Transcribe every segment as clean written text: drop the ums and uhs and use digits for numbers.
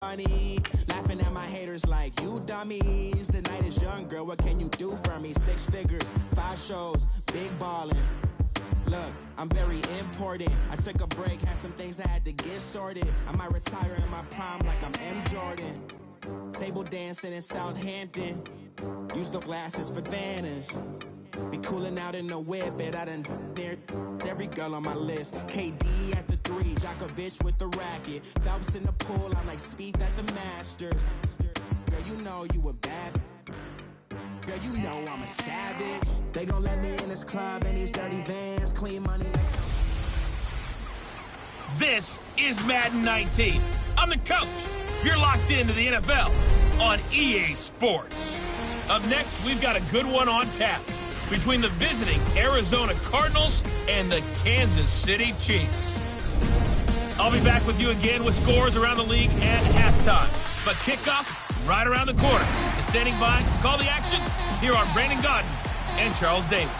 funny, laughing at my haters like you dummies. The night is young, girl, what can you do for me? 6 figures, 5 shows, big ballin'. Look, I'm very important. I took a break, had some things I had to get sorted. I might retire in my prime like I'm M. Jordan. Table dancing in Southampton. Use the glasses for Vanish. Be cooling out in the whip, but I done there every girl on my list. KD at the 3, Djokovic with the racket. Phelps in the pool, I'm like Spieth at the Masters. Girl, you know you a bad. Girl, you know I'm a savage. They gon' let me in this club in these dirty vans. Clean money. This is Madden 19. I'm the coach. You're locked into the NFL on EA Sports. Up next, we've got a good one on tap between the visiting Arizona Cardinals and the Kansas City Chiefs. I'll be back with you again with scores around the league at halftime. But kickoff right around the corner. And standing by to call the action, here are Brandon Gaudin and Charles Davis.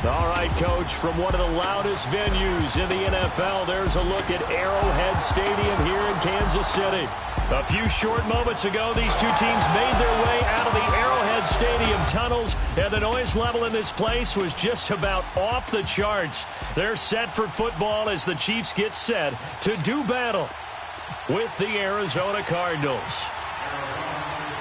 All right, Coach, from one of the loudest venues in the NFL, there's a look at Arrowhead Stadium here in Kansas City. A few short moments ago, these two teams made their way out of the Arrowhead Stadium tunnels, and the noise level in this place was just about off the charts. They're set for football as the Chiefs get set to do battle with the Arizona Cardinals.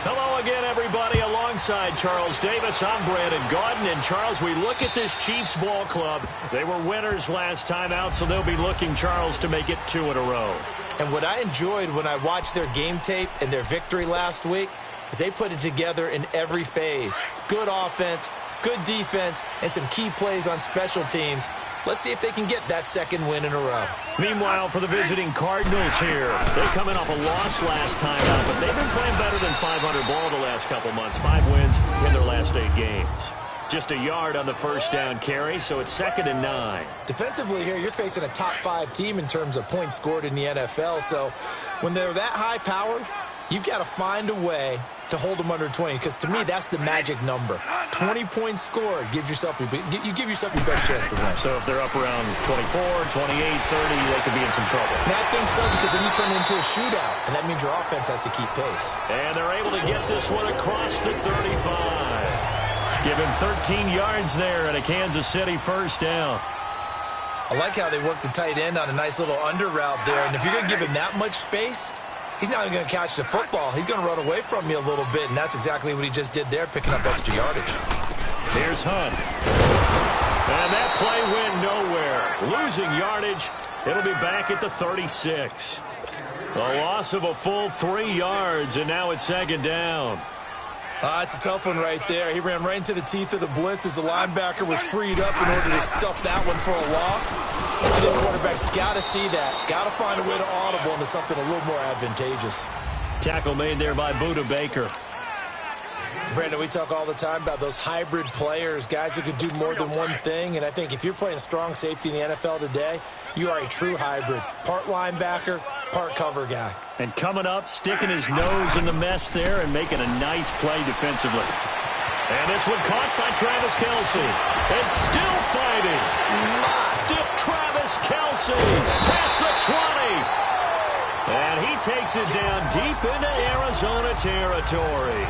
Hello again, everybody. Alongside Charles Davis, I'm Brandon Gaudin. And, Charles, we look at this Chiefs ball club. They were winners last time out, so they'll be looking, Charles, to make it 2 in a row. And what I enjoyed when I watched their game tape and their victory last week is they put it together in every phase. Good offense, good defense, and some key plays on special teams. Let's see if they can get that 2nd win in a row. Meanwhile, for the visiting Cardinals here, they're coming off a loss last time out, but they've been playing better than 500 ball the last couple months. 5 wins in their last 8 games. Just a yard on the first down carry, so it's 2nd and 9. Defensively here, you're facing a top 5 team in terms of points scored in the NFL, so when they're that high powered, you've got to find a way to hold them under 20, because to me, that's the magic number. 20 points scored gives yourself you give yourself your best chance to win. So if they're up around 24, 28, 30, they could be in some trouble. And I think so, because then you turn it into a shootout, and that means your offense has to keep pace. And they're able to get this one across the 35. Give him 13 yards there and a Kansas City first down. I like how they work the tight end on a nice little under route there, and if you're going to give him that much space, he's not even going to catch the football. He's going to run away from you a little bit, and that's exactly what he just did there, picking up extra yardage. Here's Hunt. And that play went nowhere. Losing yardage. It'll be back at the 36. A loss of a full 3 yards, and now it's 2nd down. It's a tough one right there. He ran right into the teeth of the blitz as the linebacker was freed up in order to stuff that one for a loss. I think quarterbacks got to see that. Got to find a way to audible into something a little more advantageous. Tackle made there by Budda Baker. Brandon, we talk all the time about those hybrid players, guys who could do more than one thing, and I think if you're playing strong safety in the NFL today, you are a true hybrid. Part linebacker, part cover guy. And coming up, sticking his nose in the mess there and making a nice play defensively. And this one caught by Travis Kelce. And still fighting. Still Travis Kelce past the 20. And he takes it down deep into Arizona territory.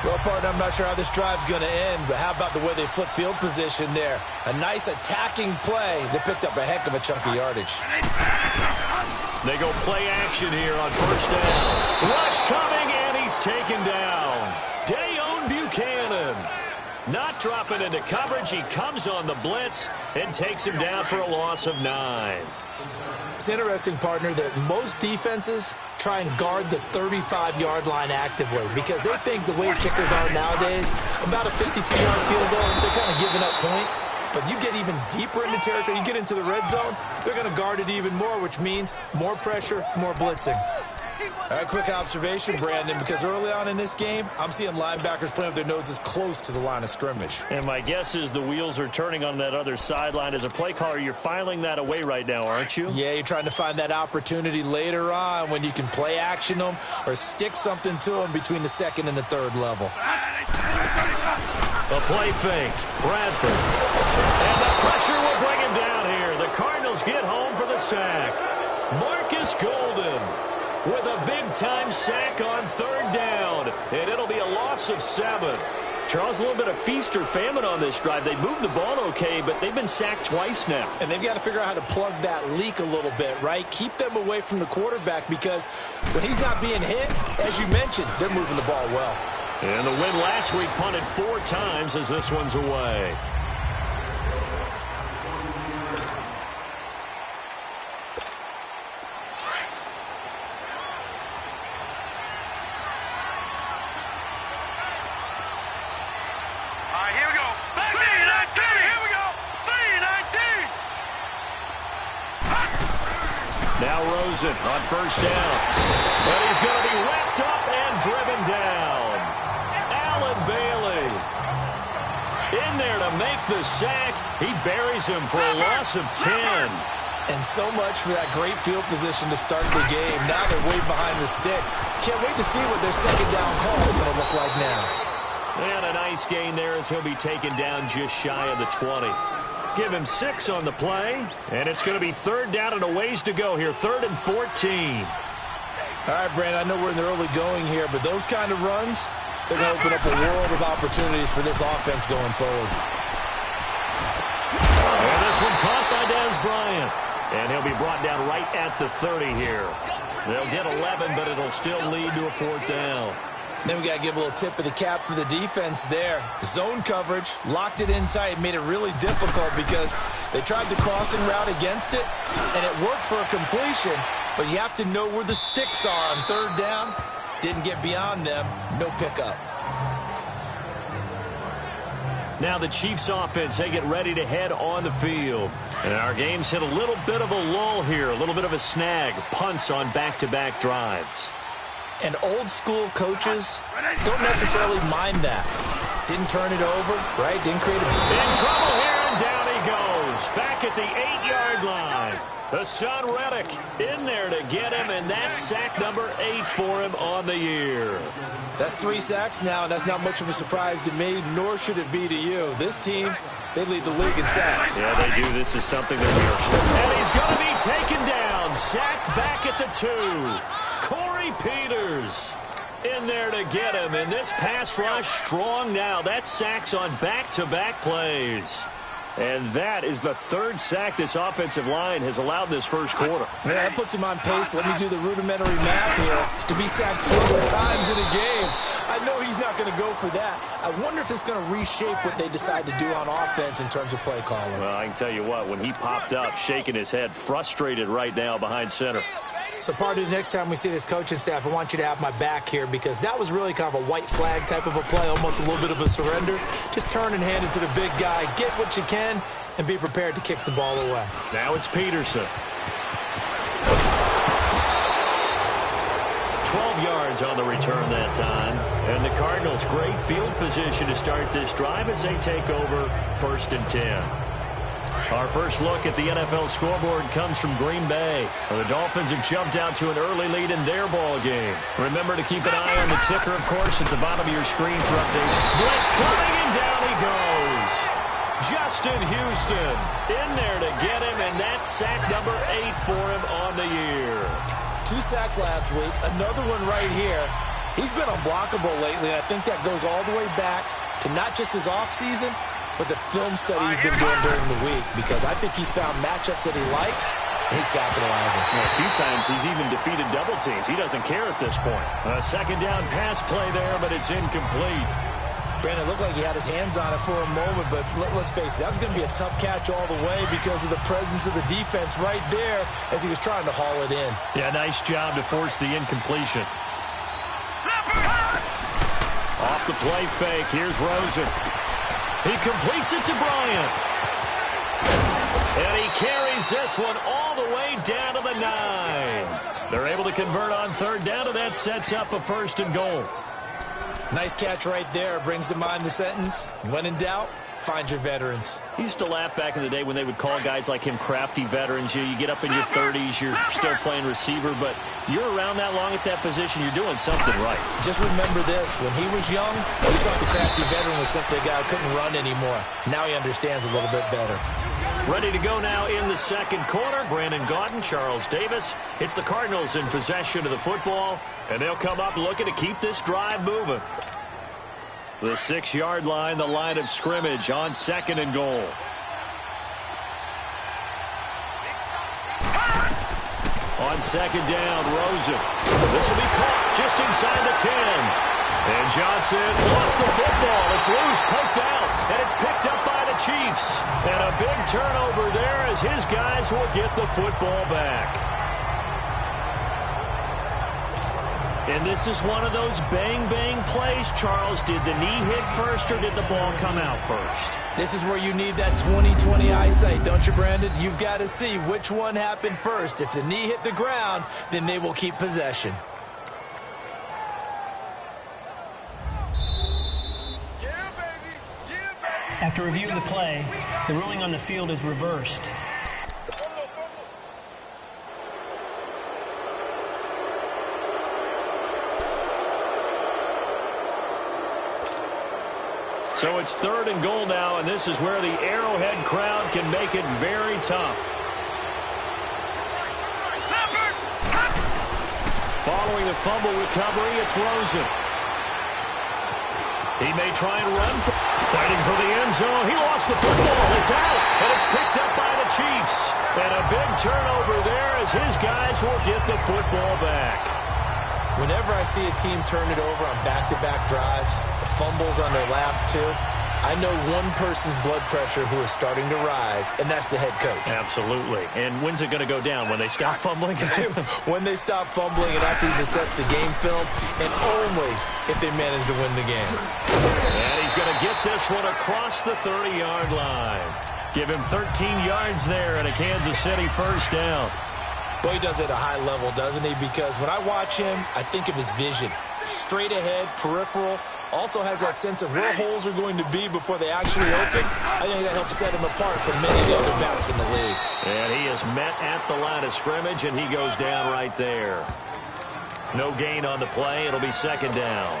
Well, partner, I'm not sure how this drive's going to end, but how about the way they flip field position there? A nice attacking play. They picked up a heck of a chunk of yardage. They go play action here on first down. Rush coming, and he's taken down. Dayon Buchanan. Not dropping into coverage. He comes on the blitz and takes him down for a loss of 9. It's interesting, partner, that most defenses try and guard the 35-yard line actively because they think the way kickers are nowadays, about a 52-yard field goal, they're kind of giving up points. But you get even deeper into territory, you get into the red zone, they're going to guard it even more, which means more pressure, more blitzing. A quick observation, Brandon, because early on in this game, I'm seeing linebackers playing with their noses close to the line of scrimmage. And my guess is the wheels are turning on that other sideline. As a play caller, you're filing that away right now, aren't you? Yeah, you're trying to find that opportunity later on when you can play action them or stick something to them between the 2nd and the 3rd level. A play fake. Bradford. And the pressure will bring him down here. The Cardinals get home for the sack. Marcus Golden with a big-time sack on third down, and it'll be a loss of 7. Charles, a little bit of feast or famine on this drive. They moved the ball okay, but they've been sacked twice now. And they've got to figure out how to plug that leak a little bit, right? Keep them away from the quarterback, because when he's not being hit, as you mentioned, they're moving the ball well. And the win last week punted 4 times as this one's away. On first down. But he's going to be wrapped up and driven down. Allen Bailey in there to make the sack. He buries him for a loss of 10. And so much for that great field position to start the game. Now they're way behind the sticks. Can't wait to see what their second down call is going to look like now. And a nice gain there as he'll be taken down just shy of the 20. Give him 6 on the play, and it's going to be third down and a ways to go here, 3rd and 14. All right, Brandon, I know we're in the early going here, but those kind of runs, they're going to open up a world of opportunities for this offense going forward. And this one caught by Dez Bryant, and he'll be brought down right at the 30 here. They'll get 11, but it'll still lead to a 4th down. Then we got to give a little tip of the cap for the defense there. Zone coverage, locked it in tight, made it really difficult because they tried the crossing route against it, and it worked for a completion, but you have to know where the sticks are on third down. Didn't get beyond them, no pickup. Now the Chiefs offense, they get ready to head on the field. And our game's hit a little bit of a lull here, a little bit of a snag, punts on back-to-back drives. And old-school coaches don't necessarily mind that. Didn't turn it over, right? Didn't create a... In trouble here, and down he goes. Back at the 8-yard line. Hassan Reddick in there to get him, and that's sack number 8 for him on the year. That's 3 sacks now, and that's not much of a surprise to me, nor should it be to you. This team, they lead the league in sacks. Yeah, they do. This is something that we are... And he's going to be taken down, sacked back at the 2. Corey Peters in there to get him, and this pass rush strong now. That sacks on back-to-back plays. And that is the 3rd sack this offensive line has allowed this first quarter. Yeah, that puts him on pace. Let me do the rudimentary math here. To be sacked 12 times in a game, I know he's not going to go for that. I wonder if it's going to reshape what they decide to do on offense in terms of play calling. Well, I can tell you what, when he popped up, shaking his head, frustrated right now behind center. So part of the next time we see this coaching staff, I want you to have my back here, because that was really kind of a white flag type of a play, almost a little bit of a surrender. Just turn and hand it to the big guy, get what you can, and be prepared to kick the ball away. Now it's Peterson. 12 yards on the return that time. And the Cardinals, great field position to start this drive as they take over 1st and 10. Our first look at the NFL scoreboard comes from Green Bay. The Dolphins have jumped out to an early lead in their ball game. Remember to keep an eye on the ticker, of course, at the bottom of your screen for updates. Blitz coming, and down he goes. Justin Houston in there to get him, and that's sack number 8 for him on the year. 2 sacks last week, another one right here. He's been unblockable lately, and I think that goes all the way back to not just his offseason, but the film study he's been doing during the week, because I think he's found matchups that he likes, and he's capitalizing. Well, a few times he's even defeated double teams. He doesn't care at this point. A 2nd down pass play there, but it's incomplete. Brandon, it looked like he had his hands on it for a moment, but let's face it, that was going to be a tough catch all the way because of the presence of the defense right there as he was trying to haul it in. Yeah, nice job to force the incompletion. Off the play fake, here's Rosen. He completes it to Bryant. And he carries this one all the way down to the 9. They're able to convert on 3rd down, and that sets up a 1st and goal. Nice catch right there. Brings to mind the sentence, when in doubt, find your veterans. He used to laugh back in the day when they would call guys like him crafty veterans. You get up in your 30s, you're still playing receiver, but you're around that long at that position, you're doing something right. Just remember this. When he was young, he thought the crafty veteran was simply a guy who couldn't run anymore. Now he understands a little bit better. Ready to go now in the second quarter. Brandon Gaudin, Charles Davis. It's the Cardinals in possession of the football, and they'll come up looking to keep this drive moving. The 6-yard line, the line of scrimmage on second and goal. On second down, Rosen. This will be caught just inside the 10. And Johnson lost the football. It's loose, poked out, and it's picked up by the Chiefs. And a big turnover there as his guys will get the football back. And this is one of those bang-bang plays, Charles. Did the knee hit first or did the ball come out first? This is where you need that 20/20 eyesight, don't you, Brandon? You've got to see which one happened first. If the knee hit the ground, then they will keep possession. After review of the play, the ruling on the field is reversed. So it's third and goal now, and this is where the Arrowhead crowd can make it very tough. Following the fumble recovery, it's Rosen. He may try and run. Fighting for the end zone. He lost the football. It's out, and it's picked up by the Chiefs. And a big turnover there as his guys will get the football back. Whenever I see a team turn it over on back-to-back drives, fumbles on their last two, I know one person's blood pressure who is starting to rise, and that's the head coach. Absolutely. And when's it going to go down? When they stop fumbling? When they stop fumbling and after he's assessed the game film, and only if they manage to win the game. And he's going to get this one across the 30-yard line. Give him 13 yards there and a Kansas City first down. Well, he does it at a high level, doesn't he? Because when I watch him, I think of his vision. Straight ahead, peripheral. Also has that sense of where holes are going to be before they actually open. I think that helps set him apart from many of the other backs in the league. And he is met at the line of scrimmage, and he goes down right there. No gain on the play. It'll be second down.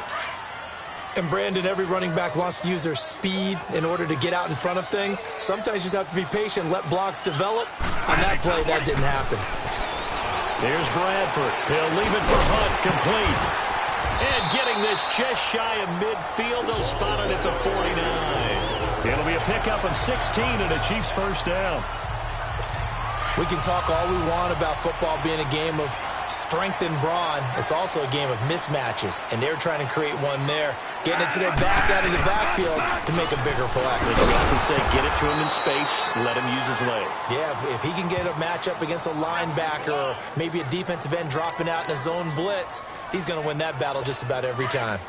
And, Brandon, every running back wants to use their speed in order to get out in front of things. Sometimes you just have to be patient, let blocks develop. On that play, that didn't happen. Here's Bradford. He'll leave it for Hunt, complete. And getting this just shy of midfield, they'll spot it at the 49. It'll be a pickup of 16 and a Chiefs first down. We can talk all we want about football being a game of strength and brawn. It's also a game of mismatches, and they're trying to create one there, getting it to their back out of the backfield to make a bigger play. As we often say, get it to him in space, let him use his leg. Yeah, if he can get a matchup against a linebacker or maybe a defensive end dropping out in a zone blitz, he's going to win that battle just about every time.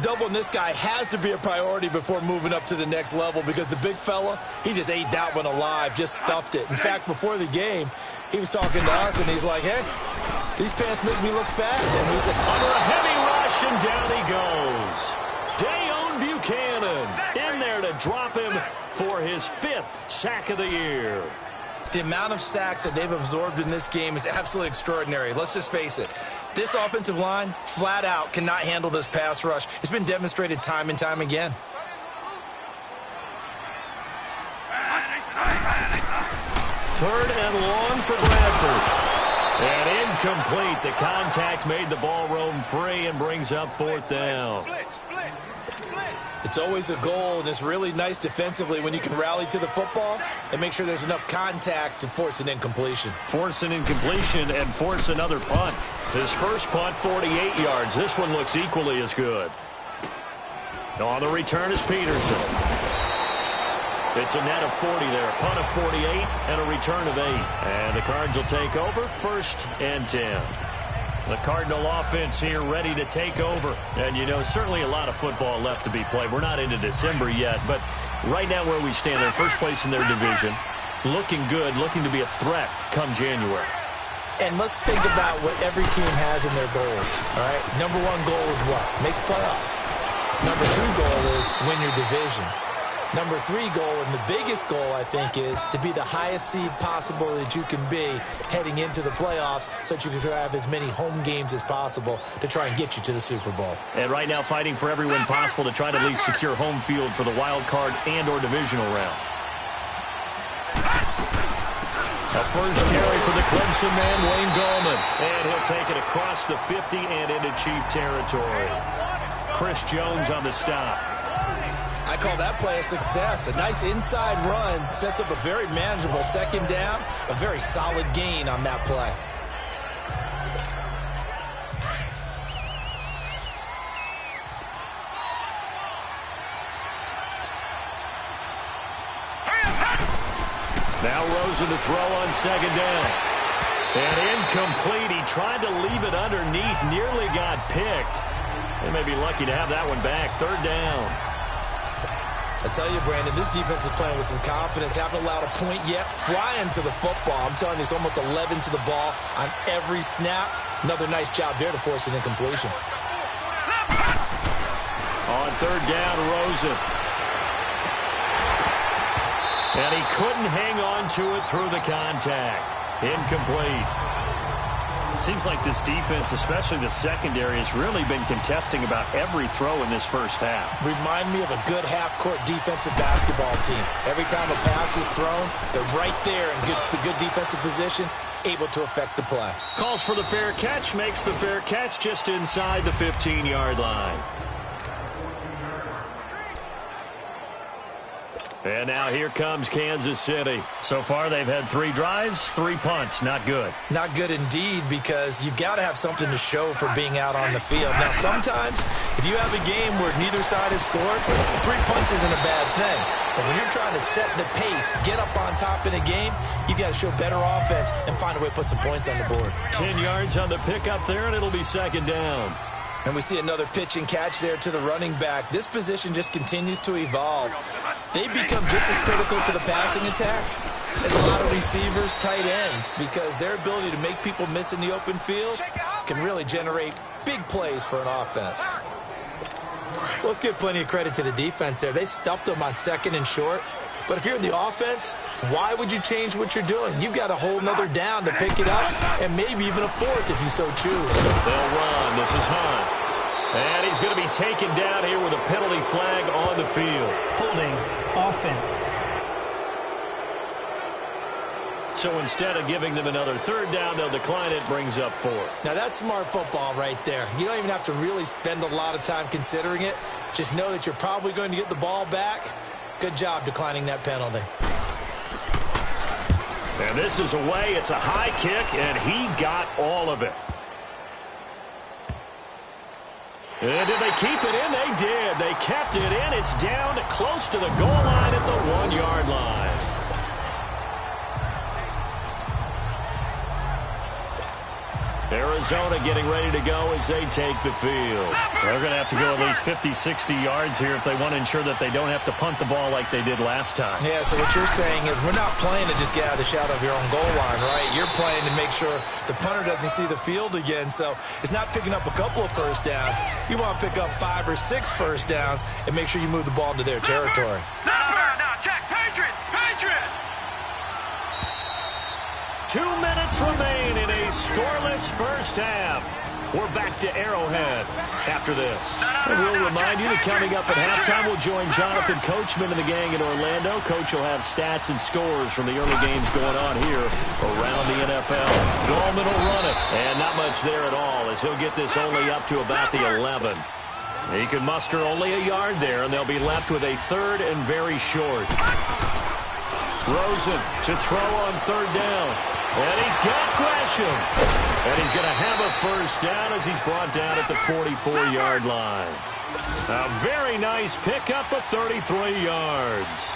Doubling this guy has to be a priority before moving up to the next level because the big fella, he just ate that one alive, just stuffed it. In fact, before the game, he was talking to us, and he's like, hey, these pants make me look fat. And we said, under a heavy rush, and down he goes. Dayon Buchanan in there to drop him for his 5th sack of the year. The amount of sacks that they've absorbed in this game is absolutely extraordinary. Let's just face it. This offensive line, flat out, cannot handle this pass rush. It's been demonstrated time and time again. Third and long for Bradford. And incomplete. The contact made the ball roam free and brings up 4th down. It's always a goal, and it's really nice defensively when you can rally to the football and make sure there's enough contact to force an incompletion. Force an incompletion and force another punt. His first punt, 48 yards. This one looks equally as good. On the return is Peterson. It's a net of 40 there. A punt of 48 and a return of 8. And the Cards will take over 1st and 10. The Cardinal offense here ready to take over. And, you know, certainly a lot of football left to be played. We're not into December yet, but right now where we stand, they're first place in their division. Looking good, looking to be a threat come January. And let's think about what every team has in their goals, all right? Number 1 goal is what? Make the playoffs. Number 2 goal is win your division. Number 3 goal, and the biggest goal, I think, is to be the highest seed possible that you can be heading into the playoffs so that you can have as many home games as possible to try and get you to the Super Bowl. And right now fighting for every win possible to try to at least secure home field for the wild card and or divisional round. A first carry for the Clemson man, Wayne Gallman. And he'll take it across the 50 and into Chief territory. Chris Jones on the stop. I call that play a success. A nice inside run sets up a very manageable second down. A very solid gain on that play. Now Rosen to throw on second down. And incomplete. He tried to leave it underneath. Nearly got picked. They may be lucky to have that one back. Third down. I tell you, Brandon, this defense is playing with some confidence. Haven't allowed a point yet. Flying to the football. I'm telling you, it's almost 11 to the ball on every snap. Another nice job there to force an incompletion. On third down, Rosen. And he couldn't hang on to it through the contact. Incomplete. Seems like this defense, especially the secondary, has really been contesting about every throw in this first half. Remind me of a good half-court defensive basketball team. Every time a pass is thrown, they're right there in good defensive position, able to affect the play. Calls for the fair catch, makes the fair catch just inside the 15-yard line. And now here comes Kansas City. So far they've had 3 drives, 3 punts. Not good. Not good indeed, because you've got to have something to show for being out on the field. Now sometimes if you have a game where neither side has scored, 3 punts isn't a bad thing. But when you're trying to set the pace, get up on top in a game, you've got to show better offense and find a way to put some points on the board. 10 yards on the pickup there, and it'll be second down. And we see another pitch and catch there to the running back. This position just continues to evolve. They become just as critical to the passing attack as a lot of receivers, tight ends, because their ability to make people miss in the open field can really generate big plays for an offense. Let's give plenty of credit to the defense there. They stuffed them on second and short. But if you're in the offense, why would you change what you're doing? You've got a whole nother down to pick it up, and maybe even a fourth if you so choose. They'll run. This is Hunt. And he's going to be taken down here with a penalty flag on the field. Holding offense. So instead of giving them another third down, they'll decline it, brings up 4. Now that's smart football right there. You don't even have to really spend a lot of time considering it. Just know that you're probably going to get the ball back. Good job declining that penalty. And this is away. It's a high kick, and he got all of it. And did they keep it in? They did. They kept it in. It's down to close to the goal line at the 1-yard line. Arizona getting ready to go as they take the field. They're going to have to go at least 50, 60 yards here if they want to ensure that they don't have to punt the ball like they did last time. Yeah, so what you're saying is we're not playing to just get out of the shadow of your own goal line, right? You're playing to make sure the punter doesn't see the field again. So it's not picking up a couple of first downs. You want to pick up 5 or 6 first downs and make sure you move the ball into their territory. Now check. Patriot. 2 minutes remain in a scoreless first half. We're back to Arrowhead after this. And we'll remind you that coming up at halftime, we'll join Jonathan Coachman and the gang in Orlando. Coach will have stats and scores from the early games going on here around the NFL. Gallman will run it, and not much there at all as he'll get this only up to about the 11. He can muster only a yard there, and they'll be left with a third and very short. Rosen to throw on third down. And he's got Gresham. And he's going to have a first down as he's brought down at the 44-yard line. A very nice pickup of 33 yards.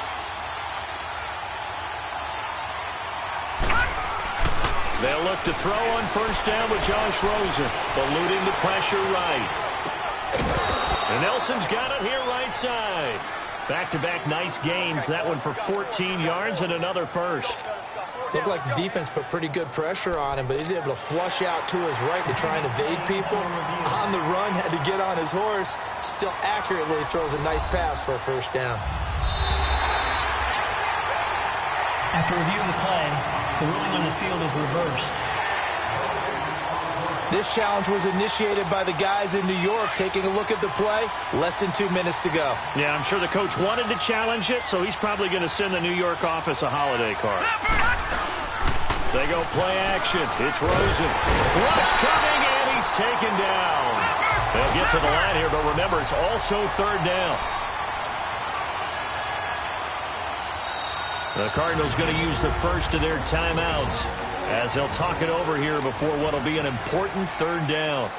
They'll look to throw on first down with Josh Rosen, eluding the pressure right. And Nelson's got it here right side. Back-to-back nice gains. That one for 14 yards and another first. Looked like the defense put pretty good pressure on him, but he's able to flush out to his right to try and evade people. On the run, had to get on his horse. Still accurately throws a nice pass for a first down. After review of the play, the ruling on the field is reversed. This challenge was initiated by the guys in New York. Taking a look at the play, less than 2 minutes to go. Yeah, I'm sure the coach wanted to challenge it, so he's probably going to send the New York office a holiday card. They go play action. It's Rosen. Rush coming, and he's taken down. They'll get to the line here, but remember, it's also third down. The Cardinals going to use the first of their timeouts as they'll talk it over here before what will be an important third down.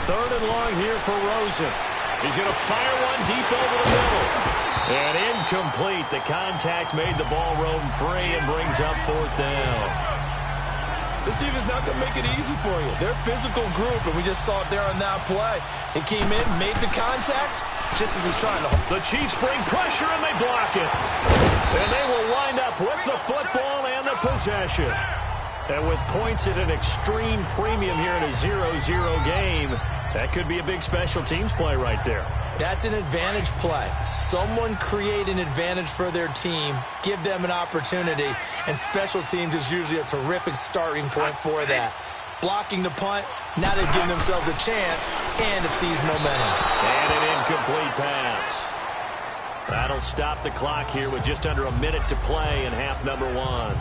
Third and long here for Rosen. He's going to fire one deep over the middle. And incomplete. The contact made the ball roam free and brings up fourth down. This defense not going to make it easy for you. They're a physical group, and we just saw it there on that play. He came in, made the contact, just as he's trying to. The Chiefs bring pressure, and they block it. And they will wind up with the football and the possession. And with points at an extreme premium here in a 0-0 game, that could be a big special teams play right there. That's an advantage play. Someone create an advantage for their team, give them an opportunity, and special teams is usually a terrific starting point for that. Blocking the punt, now they've given themselves a chance, and it sees momentum. And an incomplete pass. That'll stop the clock here with just under a minute to play in half number one.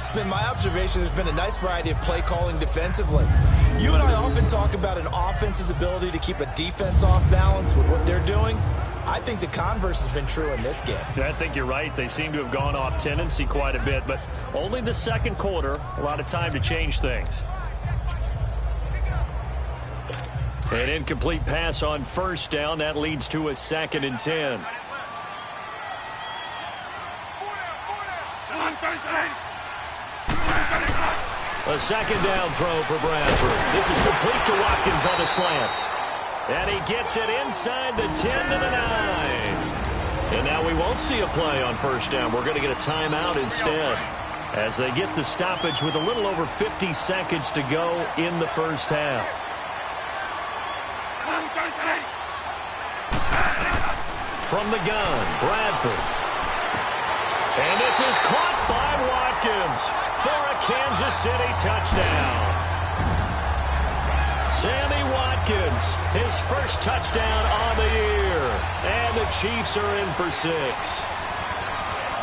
It's been my observation there's been a nice variety of play calling defensively. You and I often talk about an offense's ability to keep a defense off balance with what they're doing. I think the converse has been true in this game. I think you're right. They seem to have gone off tendency quite a bit, but only the second quarter, a lot of time to change things. An incomplete pass on first down. That leads to a 2nd and 10. A second down throw for Bradford. This is complete to Watkins on the slant. And he gets it inside the 10 to the 9. And now we won't see a play on first down. We're going to get a timeout instead as they get the stoppage with a little over 50 seconds to go in the first half. From the gun, Bradford. And this is caught by Watkins for a Kansas City touchdown. Sammy Watkins, his first touchdown on the year. And the Chiefs are in for 6.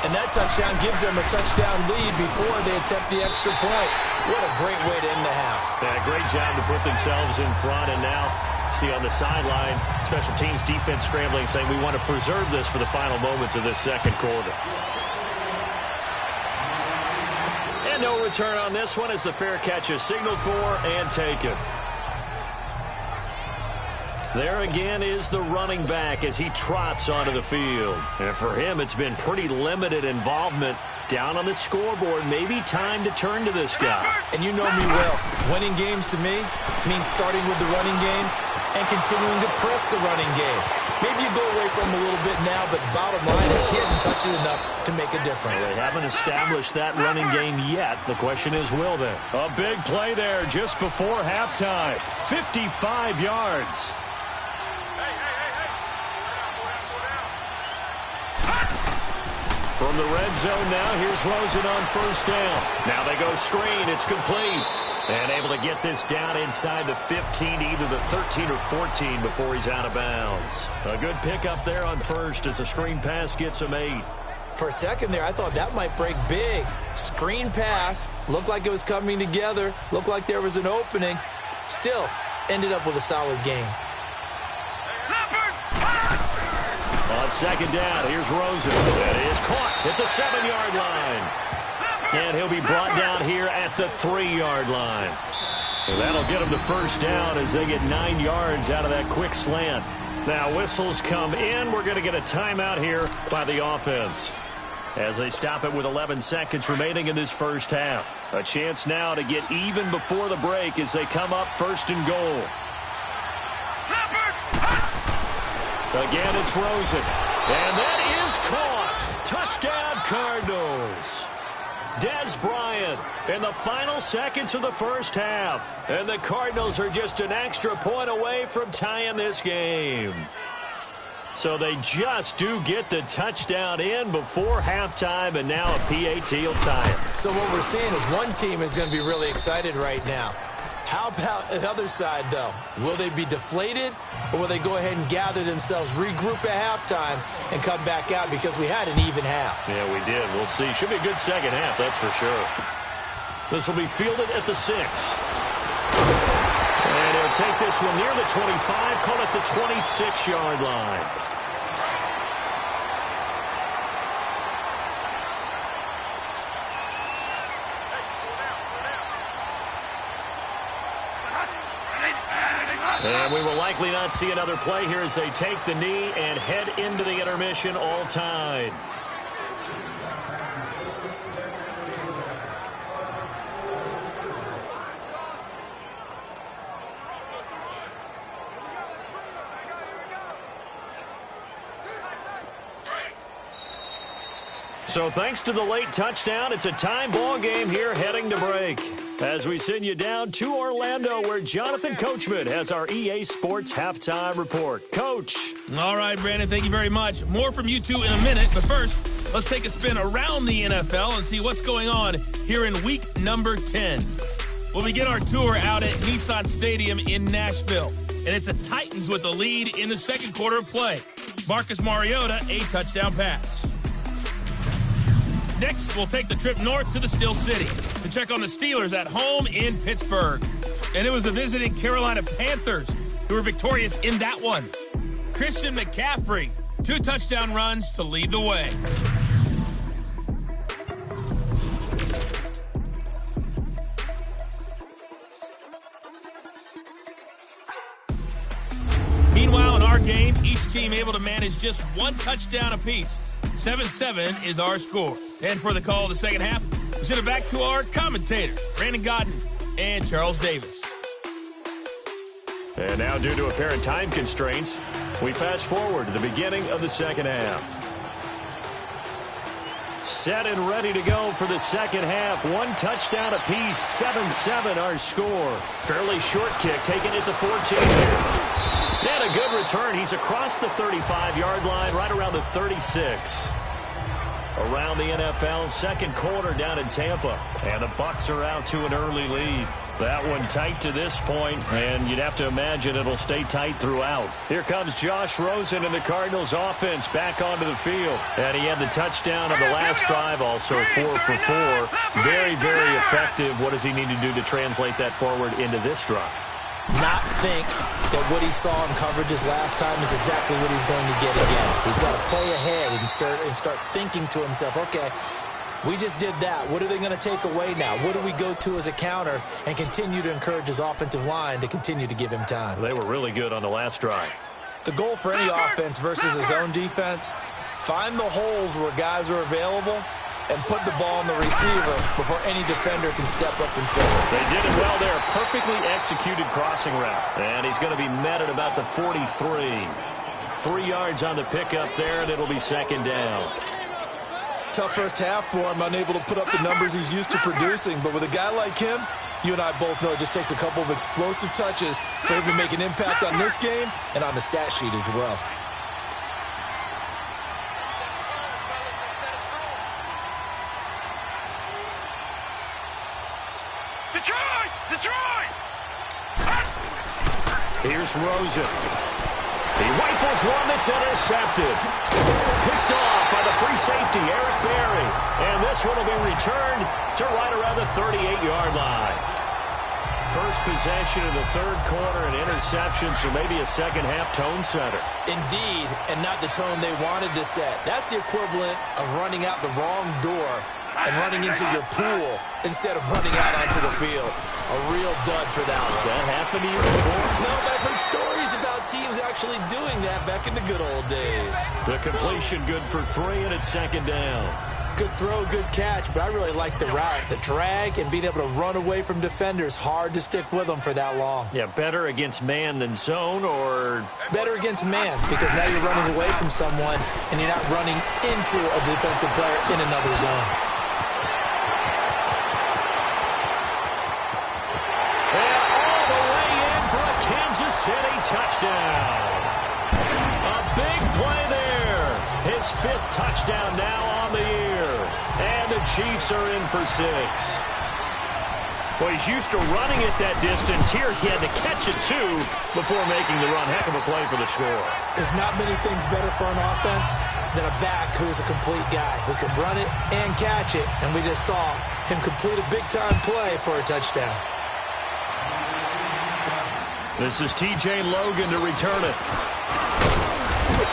And that touchdown gives them a touchdown lead before they attempt the extra point. What a great way to end the half. Yeah, great job to put themselves in front. And now, see on the sideline, special teams defense scrambling, saying we want to preserve this for the final moments of this second quarter. And no return on this one as the fair catch is signaled for and taken. There again is the running back as he trots onto the field. And for him, it's been pretty limited involvement down on the scoreboard. Maybe time to turn to this guy. And you know me well. Winning games to me means starting with the running game and continuing to press the running game. Maybe you go away from him a little bit now, but bottom line is he hasn't touched it enough to make a difference. They haven't established that running game yet. The question is, will they? A big play there just before halftime. 55 yards. From the red zone now, here's Rosen on first down. Now they go screen. It's complete. And able to get this down inside the 15, either the 13 or 14 before he's out of bounds. A good pickup there on first as the screen pass gets him 8. For a second there, I thought that might break big. Screen pass. Looked like it was coming together. Looked like there was an opening. Still, ended up with a solid game. On second down, here's Rosen. That is caught at the 7-yard line. And he'll be brought down here at the 3-yard line. And that'll get him to first down as they get 9 yards out of that quick slant. Now whistles come in. We're going to get a timeout here by the offense as they stop it with 11 seconds remaining in this first half. A chance now to get even before the break as they come up first and goal. Again, it's Rosen. And that is caught. Touchdown, Cardinals. Dez Bryant in the final seconds of the first half. And the Cardinals are just an extra point away from tying this game. So they just do get the touchdown in before halftime, and now a PAT will tie it. So what we're seeing is one team is going to be really excited right now. How about the other side, though? Will they be deflated, or will they go ahead and gather themselves, regroup at halftime, and come back out because we had an even half? Yeah, we did. We'll see. Should be a good second half, that's for sure. This will be fielded at the 6. And he'll take this one near the 25, call it the 26-yard line. And we will likely not see another play here as they take the knee and head into the intermission all tied. So thanks to the late touchdown, it's a tie ball game here heading to break. As we send you down to Orlando, where Jonathan Coachman has our EA Sports Halftime Report. Coach. All right, Brandon, thank you very much. More from you two in a minute, but first, let's take a spin around the NFL and see what's going on here in week number 10. We'll begin our tour out at Nissan Stadium in Nashville, and it's the Titans with the lead in the second quarter of play. Marcus Mariota, a touchdown pass. Next, we'll take the trip north to the Steel City to check on the Steelers at home in Pittsburgh. And it was the visiting Carolina Panthers who were victorious in that one. Christian McCaffrey, 2 touchdown runs to lead the way. Meanwhile, in our game, each team able to manage just 1 touchdown apiece. 7-7 is our score. And for the call of the second half, we send it back to our commentators, Brandon Godden and Charles Davis. And now, due to apparent time constraints, we fast forward to the beginning of the second half. Set and ready to go for the second half. 1 touchdown apiece, 7-7 our score. Fairly short kick taken at the 14 here. And a good return. He's across the 35-yard line, right around the 36. Around the NFL, second quarter down in Tampa. And the Bucs are out to an early lead. That one tight to this point, and you'd have to imagine it'll stay tight throughout. Here comes Josh Rosen and the Cardinals offense back onto the field. And he had the touchdown on the last drive, also 4 for 4. Very, very effective. What does he need to do to translate that forward into this drive? Not think that what he saw in coverages last time is exactly what he's going to get again. He's got to play ahead and start thinking to himself, okay, we just did that. What are they going to take away now? What do we go to as a counter? And continue to encourage his offensive line to continue to give him time. They were really good on the last drive. The goal for any offense versus his own defense, find the holes where guys are available and put the ball on the receiver before any defender can step up and fill it. They did it well there. Perfectly executed crossing route. And he's going to be met at about the 43. 3 yards on the pickup there, and it'll be second down. Tough first half for him, unable to put up the numbers he's used to producing. But with a guy like him, you and I both know it just takes a couple of explosive touches for him to make an impact on this game and on the stat sheet as well. Detroit! Here's Rosen. He rifles one that's intercepted. Picked off by the free safety, Eric Berry. And this one will be returned to right around the 38-yard line. First possession of the third quarter, an interception, so maybe a second-half tone setter. Indeed, and not the tone they wanted to set. That's the equivalent of running out the wrong door and running into your pool instead of running out onto the field. A real dud for that one. Has that happened to you before? No, but I've heard stories about teams actually doing that back in the good old days. The completion good for 3, and it's second down. Good throw, good catch, but I really like the route. The drag and being able to run away from defenders, hard to stick with them for that long. Yeah, better against man than zone, or? Better against man, because now you're running away from someone and you're not running into a defensive player in another zone. City touchdown. A big play 5th touchdown now on the year. And the Chiefs are in for 6. Well, he's used to running at that distance. Here he had to catch it, too, before making the run. Heck of a play for the score. There's not many things better for an offense than a back who is a complete guy, who can run it and catch it. And we just saw him complete a big-time play for a touchdown. This is T.J. Logan to return it.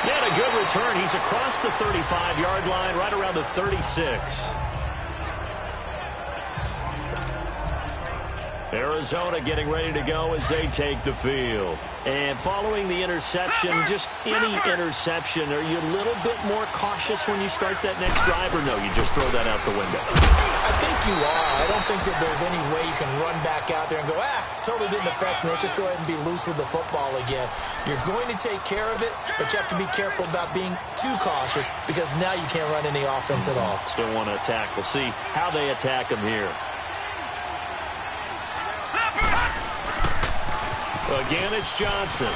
And a good return. He's across the 35-yard line, right around the 36. Arizona getting ready to go as they take the field. And following the interception, just any interception, are you a little bit more cautious when you start that next drive, or no, you just throw that out the window? I think you are. I don't think that there's any way you can run back out there and go, totally didn't affect me. Let's just go ahead and be loose with the football again. You're going to take care of it, but you have to be careful about being too cautious because now you can't run any offense at all. Still want to attack. We'll see how they attack him here. Again, it's Johnson.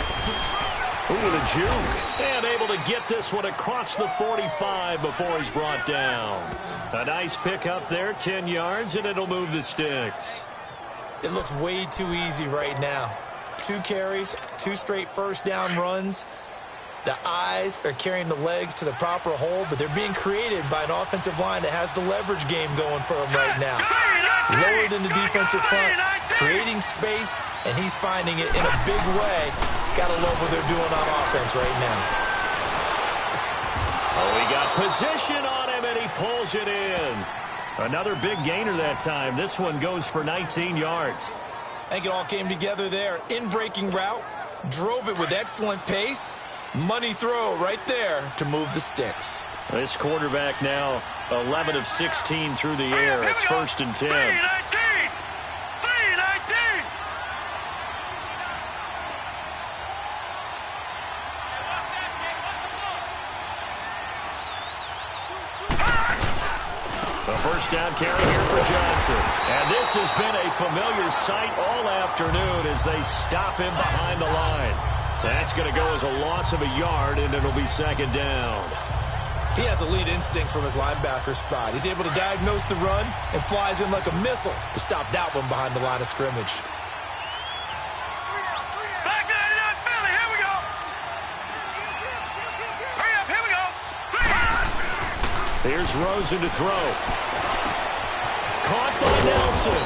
Ooh, with a juke. And able to get this one across the 45 before he's brought down. A nice pick up there, 10 yards, and it'll move the sticks. It looks way too easy right now. 2 carries, 2 straight first down runs. The eyes are carrying the legs to the proper hole, but they're being created by an offensive line that has the leverage game going for them right now. Lower than the defensive front, creating space, and he's finding it in a big way. Gotta love what they're doing on offense right now. Oh, he got position on him, and he pulls it in. Another big gainer that time. This one goes for 19 yards. I think it all came together there. In-breaking route, drove it with excellent pace. Money throw right there to move the sticks. This quarterback now 11 of 16 through the air. It's 1st and 10. 3-19. A first down carry here for Johnson. And this has been a familiar sight all afternoon as they stop him behind the line. That's going to go as a loss of a yard, and it'll be 2nd down. He has elite instincts from his linebacker spot. He's able to diagnose the run and flies in like a missile to stop that one behind the line of scrimmage. Back 99 Philly, here we go. Hurry up, here we go. Here's Rosen to throw. Caught by Nelson.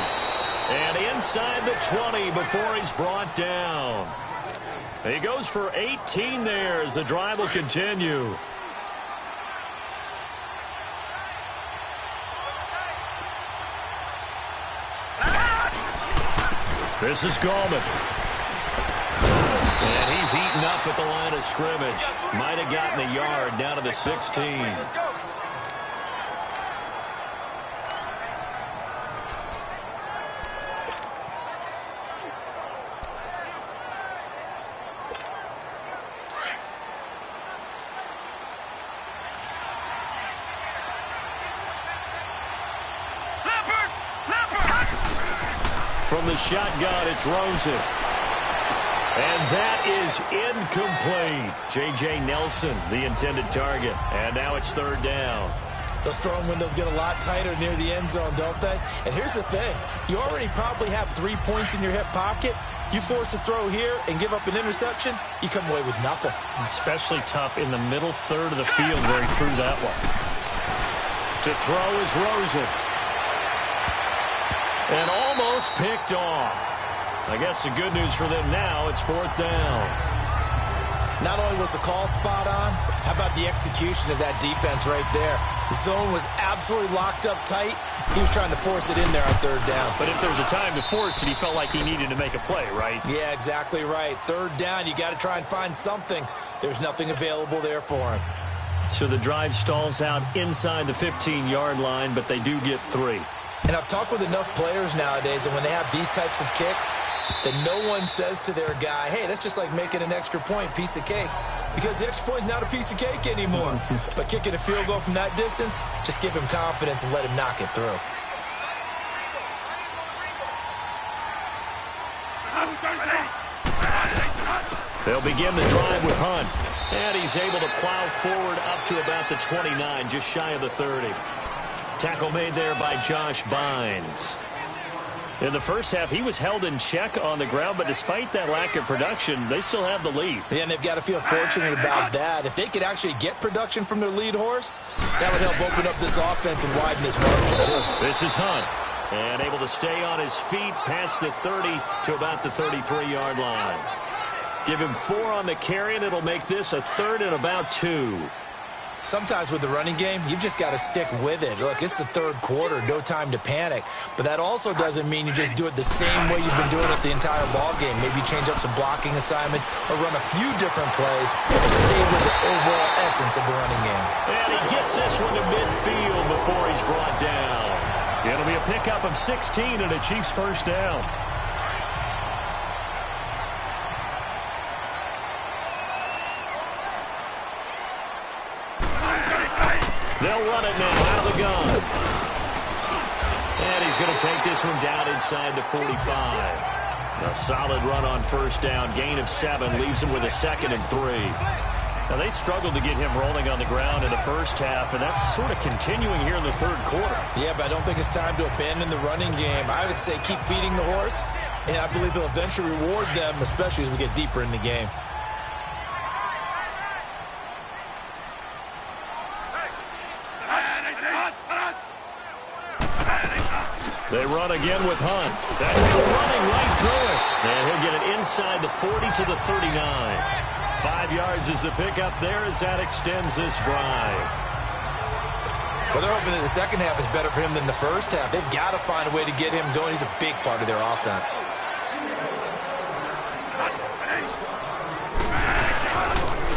And inside the 20 before he's brought down. He goes for 18 there as the drive will continue. This is Gallman. And he's eaten up at the line of scrimmage. Might have gotten a yard down to the 16. From the shotgun, it's Rosen. And that is incomplete. J.J. Nelson, the intended target. And now it's 3rd down. Those throwing windows get a lot tighter near the end zone, don't they? And here's the thing. You already probably have 3 points in your hip pocket. You force a throw here and give up an interception, you come away with nothing. Especially tough in the middle third of the field where he threw that one. To throw is Rosen. And almost picked off. I guess the good news for them now, it's 4th down. Not only was the call spot on, how about the execution of that defense right there? The zone was absolutely locked up tight. He was trying to force it in there on 3rd down. But if there's a time to force it, he felt like he needed to make a play, right? Yeah, exactly right. 3rd down, you got to try and find something. There's nothing available there for him. So the drive stalls out inside the 15-yard line, but they do get 3. And I've talked with enough players nowadays that when they have these types of kicks, that no one says to their guy, hey, that's just like making an extra point, piece of cake. Because the extra point is not a piece of cake anymore. But kicking a field goal from that distance, just give him confidence and let him knock it through. They'll begin the drive with Hunt. And he's able to plow forward up to about the 29, just shy of the 30. Tackle made there by Josh Bynes. In the first half, he was held in check on the ground, but despite that lack of production, they still have the lead. Yeah, and they've got to feel fortunate about that. If they could actually get production from their lead horse, that would help open up this offense and widen this margin, too. This is Hunt, and able to stay on his feet past the 30 to about the 33-yard line. Give him 4 on the carry, and it'll make this a 3rd and about 2. Sometimes with the running game, you've just got to stick with it. Look, it's the 3rd quarter, no time to panic. But that also doesn't mean you just do it the same way you've been doing it the entire ball game. Maybe change up some blocking assignments or run a few different plays, but stay with the overall essence of the running game. And he gets this one to midfield before he's brought down. It'll be a pickup of 16 and a Chiefs first down. They'll run it now out of the gun. And he's going to take this one down inside the 45. A solid run on first down. Gain of 7 leaves him with a 2nd and 3. Now, they struggled to get him rolling on the ground in the first half, and that's sort of continuing here in the 3rd quarter. Yeah, but I don't think it's time to abandon the running game. I would say keep feeding the horse, and I believe he'll eventually reward them, especially as we get deeper in the game. They run again with Hunt. That running right through it. And he'll get it inside the 40 to the 39. 5 yards is the pickup there as that extends this drive. Well, they're hoping that the second half is better for him than the first half. They've got to find a way to get him going. He's a big part of their offense.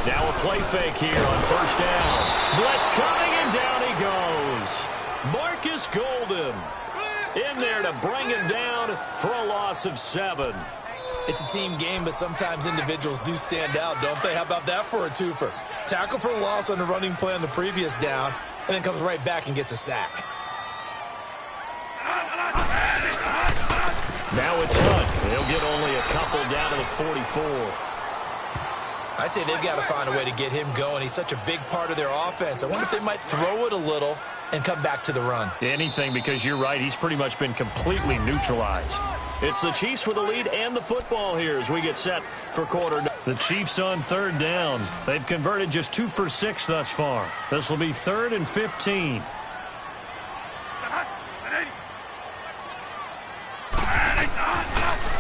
Now a play fake here on first down. Blitz coming, and down he goes. Marcus Golden in there to bring him down for a loss of 7. It's a team game, but sometimes individuals do stand out, don't they? How about that for a twofer? Tackle for a loss on the running play on the previous down, and then comes right back and gets a sack. Now it's Hunt. He'll get only a couple down to the 44. I'd say they've got to find a way to get him going. He's such a big part of their offense. I wonder if they might throw it a little and come back to the run. Anything, because you're right, he's pretty much been completely neutralized. It's the Chiefs with the lead and the football here as we get set for quarter. The Chiefs on 3rd down. They've converted just 2 for 6 thus far. This will be 3rd and 15.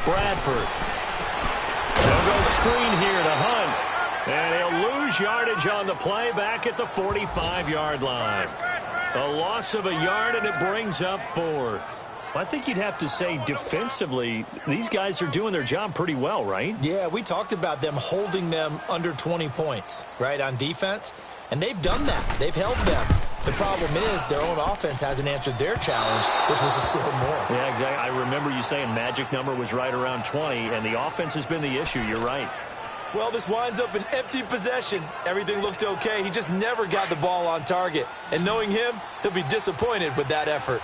Bradford. They'll go screen here to Hunt. And he'll lose yardage on the play back at the 45-yard line. A loss of a yard, and it brings up 4th. I think you'd have to say defensively, these guys are doing their job pretty well, right? Yeah, we talked about them holding them under 20 points, right, on defense. And they've done that. They've held them. The problem is their own offense hasn't answered their challenge, which was to score more. Yeah, exactly. I remember you saying magic number was right around 20, and the offense has been the issue. You're right. Well, this winds up an empty possession. Everything looked okay. He just never got the ball on target. And knowing him, he'll be disappointed with that effort.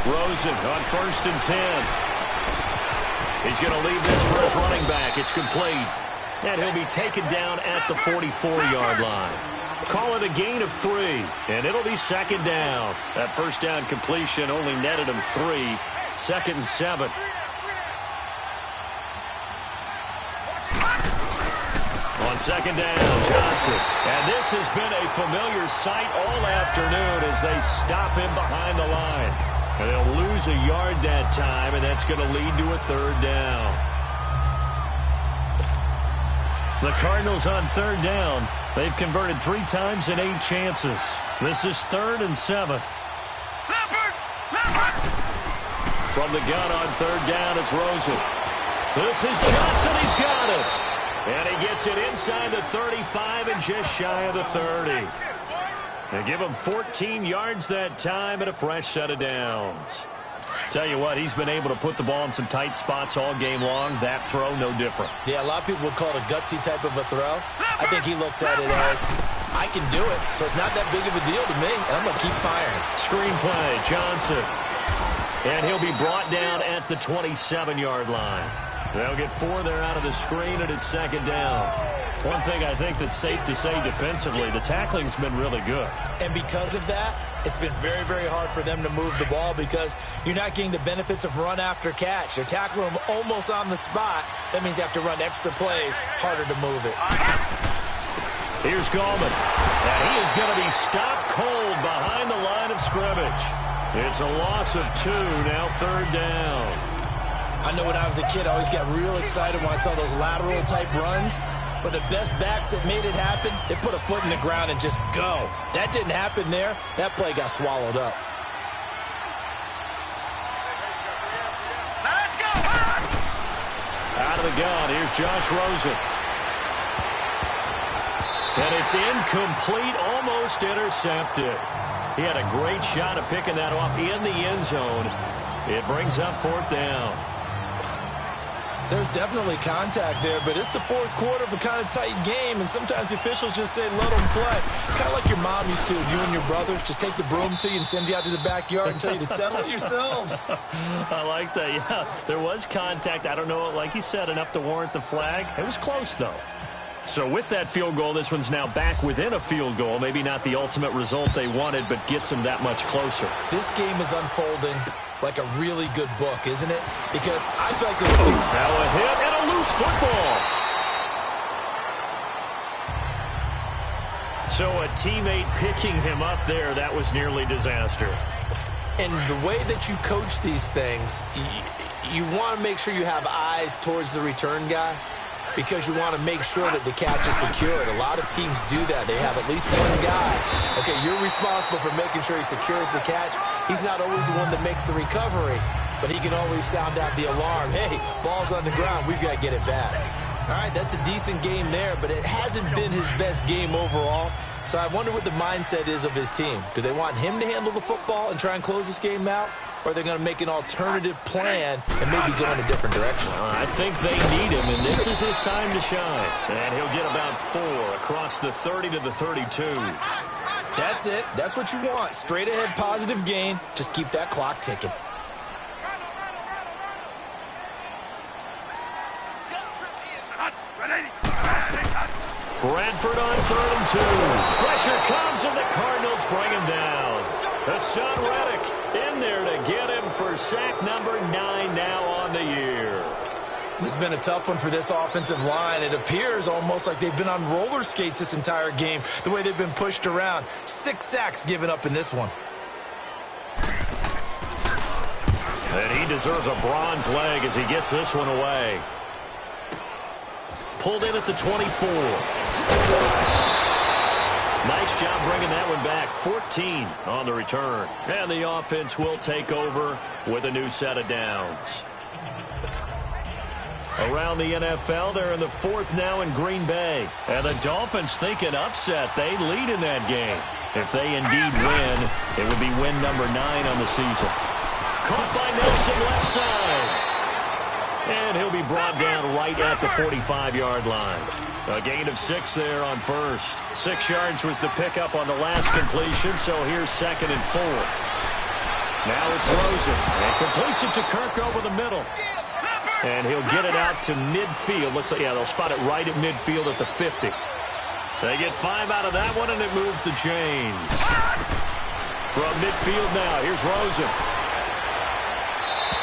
Rosen on 1st and 10. He's going to leave this for his running back. It's complete. And he'll be taken down at the 44-yard line. Call it a gain of 3, and it'll be 2nd down. That first down completion only netted him 3. 2nd and 7. On 2nd down, Johnson. And this has been a familiar sight all afternoon as they stop him behind the line. And they'll lose a yard that time, and that's going to lead to a 3rd down. The Cardinals on 3rd down. They've converted 3 times in 8 chances. This is 3rd and 7. From the gun on 3rd down, it's Rosen. This is Johnson. He's got it. And he gets it inside the 35 and just shy of the 30. They give him 14 yards that time and a fresh set of downs. Tell you what, he's been able to put the ball in some tight spots all game long. That throw, no different. Yeah, a lot of people would call it a gutsy type of a throw. I think he looks at it as, I can do it, so it's not that big of a deal to me, and I'm going to keep firing. Screenplay, Johnson. And he'll be brought down at the 27-yard line. They'll get 4 there out of the screen, and it's second down. One thing I think that's safe to say defensively, the tackling's been really good. And because of that, it's been very, very hard for them to move the ball because you're not getting the benefits of run after catch. They're tackling them almost on the spot. That means you have to run extra plays, harder to move it. Here's Gallman. And he is going to be stopped cold behind the line of scrimmage. It's a loss of 2, now third down. I know when I was a kid, I always got real excited when I saw those lateral-type runs. But the best backs that made it happen, they put a foot in the ground and just go. That didn't happen there. That play got swallowed up. Let's go! Out of the gun, here's Josh Rosen. And it's incomplete, almost intercepted. He had a great shot of picking that off in the end zone. It brings up fourth down. There's definitely contact there, but it's the fourth quarter of a kind of tight game, and sometimes the officials just say, let them play. Kind of like your mom used to, you and your brothers, just take the broom to you and send you out to the backyard and tell you to settle it yourselves. I like that, yeah. There was contact. I don't know, like you said, enough to warrant the flag. It was close, though. So with that field goal, this one's now back within a field goal. Maybe not the ultimate result they wanted, but gets them that much closer. This game is unfolding like a really good book, isn't it? Because I feel like now a hit and a loose football. So a teammate picking him up there, that was nearly disaster. And the way that you coach these things, you want to make sure you have eyes towards the return guy, because you want to make sure that the catch is secured. A lot of teams do that. They have at least one guy. Okay, you're responsible for making sure he secures the catch. He's not always the one that makes the recovery, but he can always sound out the alarm. Hey, ball's on the ground. We've got to get it back. All right, that's a decent game there, but it hasn't been his best game overall. So I wonder what the mindset is of his team. Do they want him to handle the football and try and close this game out? Or are they going to make an alternative plan and maybe go in a different direction? I think they need him, and this is his time to shine. And he'll get about 4 across the 30 to the 32. That's it. That's what you want. Straight ahead, positive gain. Just keep that clock ticking. Bradford on 3rd and 2. Pressure comes, and the Cardinals bring him down. Hassan Reddick in there to get him for sack number 9 now on the year. This has been a tough one for this offensive line. It appears almost like they've been on roller skates this entire game, the way they've been pushed around. 6 sacks given up in this one. And he deserves a bronze leg as he gets this one away. Pulled in at the 24. Nice job bringing that one back. 14 on the return. And the offense will take over with a new set of downs. Around the NFL, they're in the 4th now in Green Bay. And the Dolphins think an upset. They lead in that game. If they indeed win, it would be win number 9 on the season. Caught by Nelson left side. And he'll be brought down right at the 45-yard line. A gain of 6 there on first. 6 yards was the pickup on the last completion, so here's 2nd and 4. Now it's Rosen, and completes it to Kirk over the middle. And he'll get it out to midfield. Looks like, yeah, they'll spot it right at midfield at the 50. They get 5 out of that one, and it moves the chains. From midfield now, here's Rosen.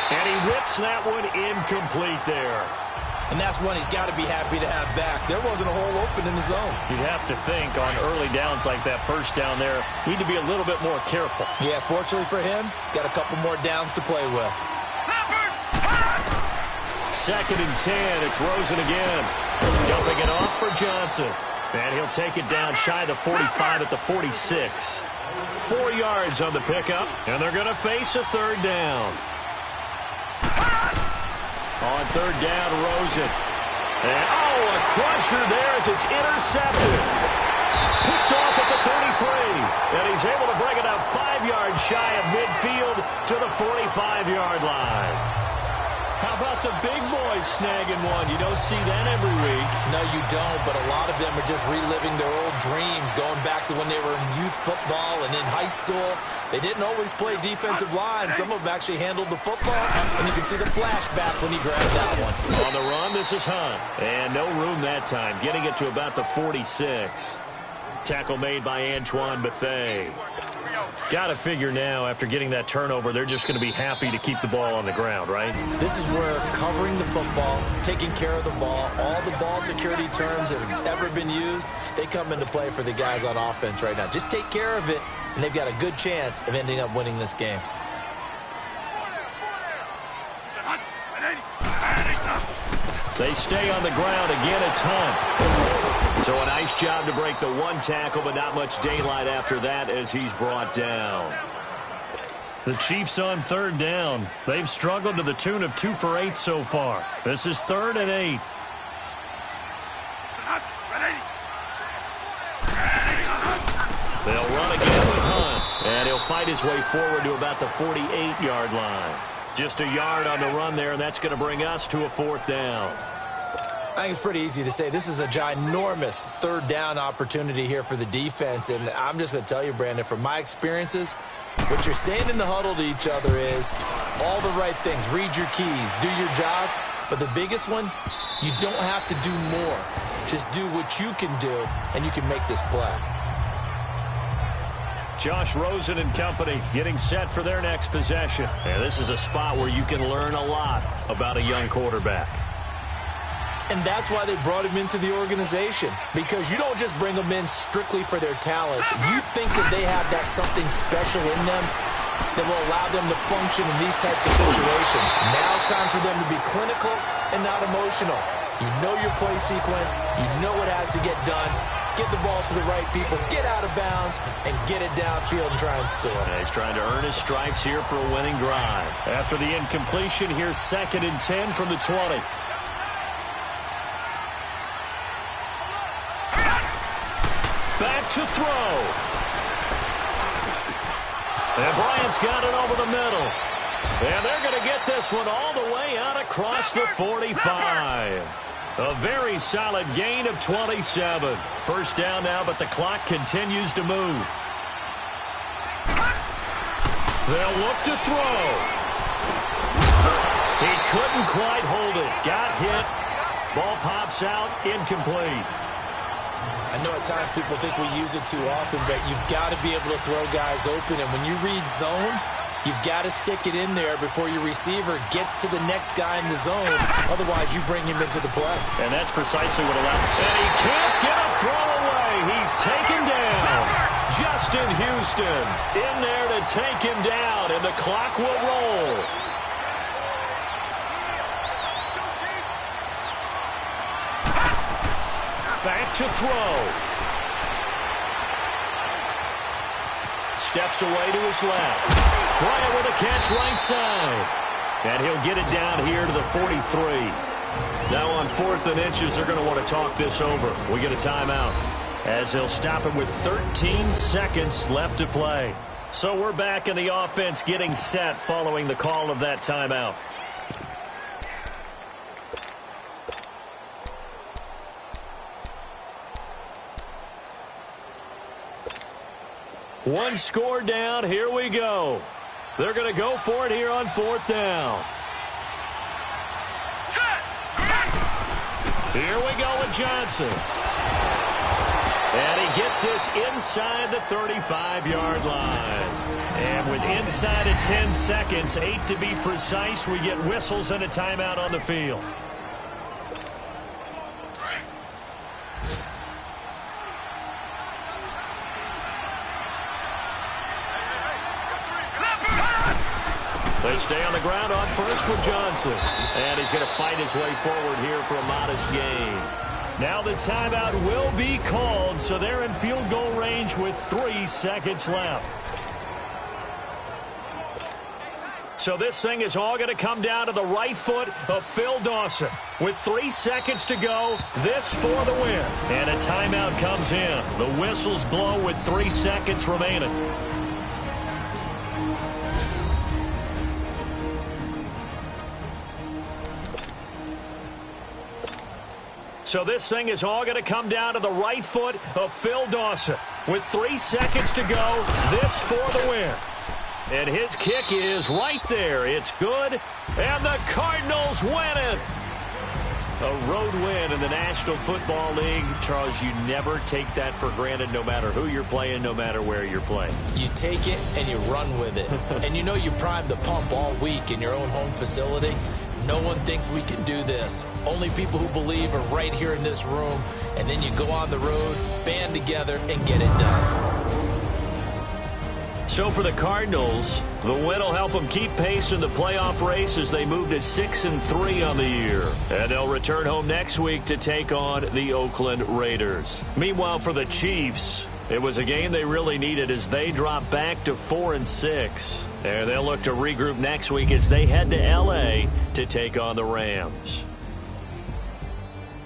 And he whips that one incomplete there. And that's one he's got to be happy to have back. There wasn't a hole open in the zone. You'd have to think on early downs like that first down there, need to be a little bit more careful. Yeah, fortunately for him, got a couple more downs to play with. 2nd and 10, it's Rosen again. Dumping it off for Johnson. And he'll take it down shy of the 45 at the 46. 4 yards on the pickup, and they're going to face a 3rd down. On 3rd down, Rosen. And, a crusher there as it's intercepted. Picked off at the 33. And he's able to bring it out 5 yards shy of midfield to the 45-yard line. How about the big boys snagging one? You don't see that every week. No, you don't, but a lot of them are just reliving their old dreams, going back to when they were in youth football and in high school. They didn't always play defensive line. Some of them actually handled the football, and you can see the flashback when he grabbed that one. On the run, this is Hunt. And no room that time, getting it to about the 46. Tackle made by Antoine Bethea. Got to figure now, after getting that turnover, they're just going to be happy to keep the ball on the ground, right? This is where covering the football, taking care of the ball, all the ball security terms that have ever been used, they come into play for the guys on offense right now. Just take care of it, and they've got a good chance of ending up winning this game. They stay on the ground. Again, it's Hunt. So a nice job to break the one tackle, but not much daylight after that as he's brought down. The Chiefs on third down. They've struggled to the tune of 2 for 8 so far. This is 3rd and 8. They'll run again with Hunt, and he'll fight his way forward to about the 48-yard line. Just a yard on the run there, and that's going to bring us to a 4th down. I think it's pretty easy to say this is a ginormous third down opportunity here for the defense. And I'm just going to tell you, Brandon, from my experiences, what you're saying in the huddle to each other is all the right things. Read your keys. Do your job. But the biggest one, you don't have to do more. Just do what you can do, and you can make this play. Josh Rosen and company getting set for their next possession. And this is a spot where you can learn a lot about a young quarterback. And that's why they brought him into the organization, because you don't just bring them in strictly for their talents. You think that they have that something special in them that will allow them to function in these types of situations. Now it's time for them to be clinical and not emotional. You know your play sequence. You know what has to get done. Get the ball to the right people, get out of bounds, and get it downfield and try and score. He's trying to earn his stripes here for a winning drive. After the incompletion, here's 2nd and 10 from the 20. Back to throw. And Bryant's got it over the middle. And they're going to get this one all the way out across the 45. A very solid gain of 27. First down now, but the clock continues to move. They'll look to throw. He couldn't quite hold it. Got hit. Ball pops out, incomplete. I know at times people think we use it too often, but you've got to be able to throw guys open. And when you read zone, you've got to stick it in there before your receiver gets to the next guy in the zone. Otherwise, you bring him into the play. And that's precisely what allowed. And he can't get a throw away. He's taken down. Justin Houston in there to take him down, and the clock will roll. Back to throw. Steps away to his left. Bryant with a catch right side. And he'll get it down here to the 43. Now on 4th and inches, they're going to want to talk this over. We get a timeout as they'll stop him with 13 seconds left to play. So we're back in the offense getting set following the call of that timeout. One score down. Here we go. They're going to go for it here on 4th down. Here we go with Johnson. And he gets this inside the 35-yard line. And with inside of 10 seconds, 8 to be precise, we get whistles and a timeout on the field. They stay on the ground on first with Johnson. And he's going to fight his way forward here for a modest gain. Now the timeout will be called, so they're in field goal range with 3 seconds left. So this thing is all going to come down to the right foot of Phil Dawson. With 3 seconds to go, this for the win. And a timeout comes in. The whistles blow with 3 seconds remaining. So this thing is all going to come down to the right foot of Phil Dawson. With 3 seconds to go, this for the win. And his kick is right there. It's good, and the Cardinals win it. A road win in the National Football League. Charles, you never take that for granted, no matter who you're playing, no matter where you're playing. You take it and you run with it. And you know you primed the pump all week in your own home facility. No one thinks we can do this. Only people who believe are right here in this room. And then you go on the road, band together, and get it done. So for the Cardinals, the win will help them keep pace in the playoff race as they move to 6-3 on the year. And they'll return home next week to take on the Oakland Raiders. Meanwhile, for the Chiefs, it was a game they really needed as they drop back to 4-6. And they'll look to regroup next week as they head to L.A. to take on the Rams.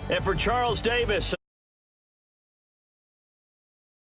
And for Charles Davis...